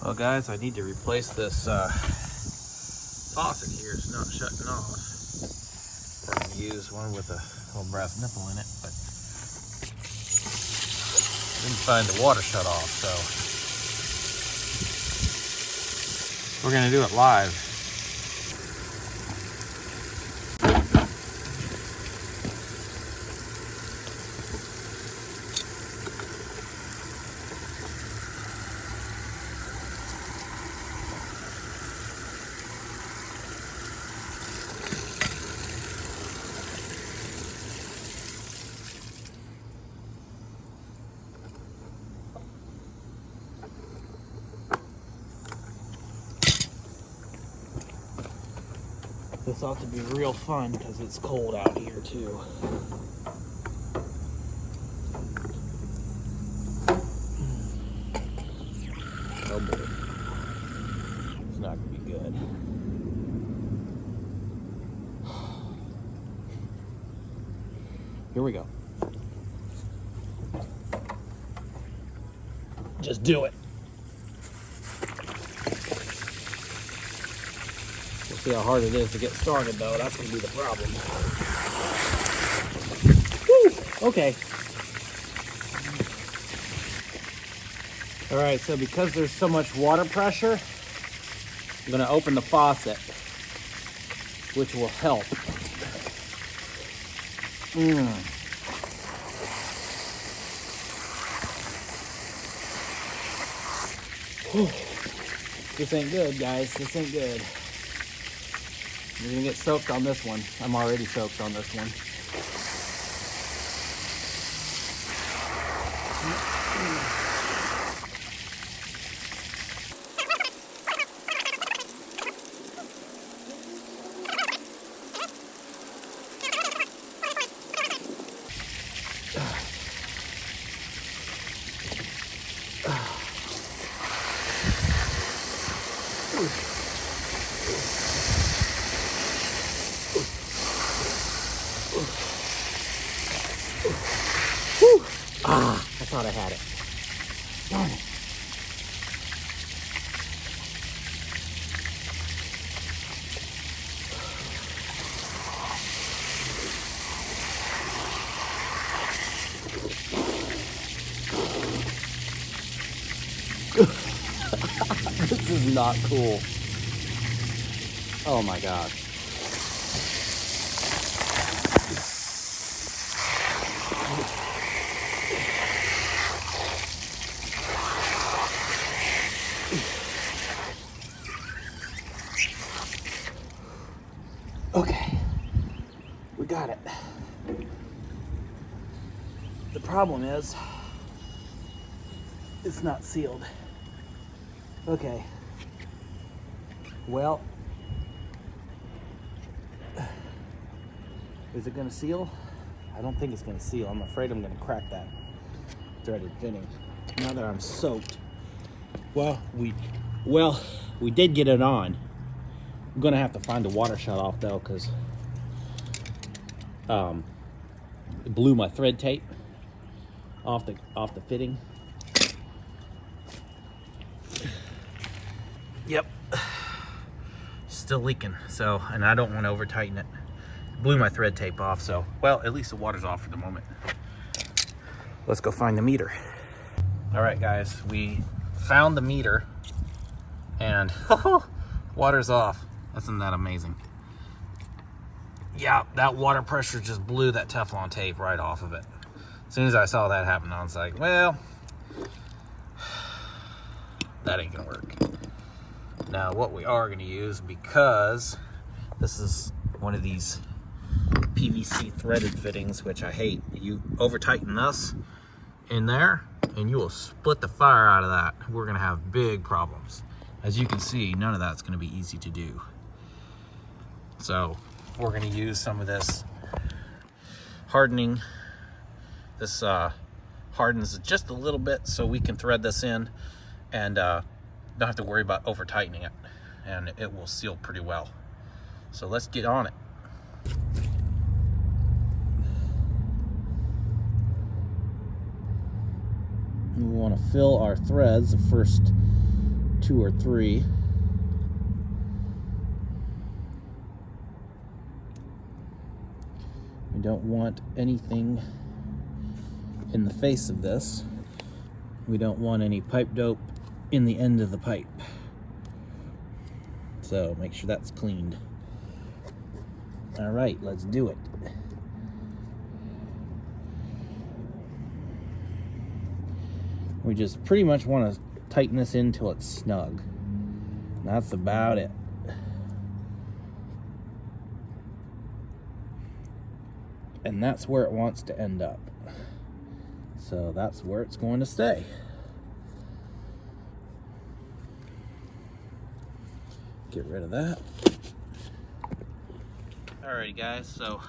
Well guys, I need to replace this faucet here. It's not shutting off. We're going to use one with a little brass nipple in it, but I didn't find the water shut off, so we're going to do it live. This ought to be real fun because it's cold out here too. Oh boy. It's not going to be good. Here we go. Just do it. We'll see how hard it is to get started though. That's going to be the problem. Woo! Okay. All right, so because there's so much water pressure, I'm going to open the faucet, which will help. Whew. This ain't good, guys. This ain't good. You're gonna get soaked on this one. I'm already soaked on this one. I thought I had it. Darn it. This is not cool. Oh my God. Okay, we got it. The problem is, it's not sealed. Okay, well, is it gonna seal? I don't think it's gonna seal. I'm afraid I'm gonna crack that threaded fitting. Now that I'm soaked. Well, we did get it on. I'm gonna have to find a water shut off though, because it blew my thread tape off the fitting. Yep, still leaking. So, and I don't want to over tighten it. Blew my thread tape off. So, well, at least the water's off for the moment. Let's go find the meter. All right, guys, we found the meter, and water's off. Isn't that amazing? Yeah, that water pressure just blew that Teflon tape right off of it. As soon as I saw that happen, I was like, well, that ain't gonna work. Now, what we are gonna use, because this is one of these PVC threaded fittings, which I hate. You over tighten this in there, and you will split the fire out of that. We're gonna have big problems. As you can see, none of that's gonna be easy to do. So we're gonna use some of this hardening. This hardens just a little bit so we can thread this in and don't have to worry about over tightening it, and it will seal pretty well. So let's get on it. We want to fill our threads, the first 2 or 3. We don't want anything in the face of this. We don't want any pipe dope in the end of the pipe. So make sure that's cleaned. All right, let's do it. We just pretty much want to tighten this in till it's snug. That's about it. And that's where it wants to end up. So that's where it's going to stay. Get rid of that. Alrighty guys, so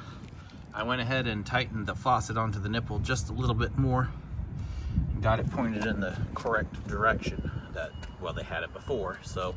I went ahead and tightened the faucet onto the nipple just a little bit more. Got it pointed in the correct direction that, well, they had it before. So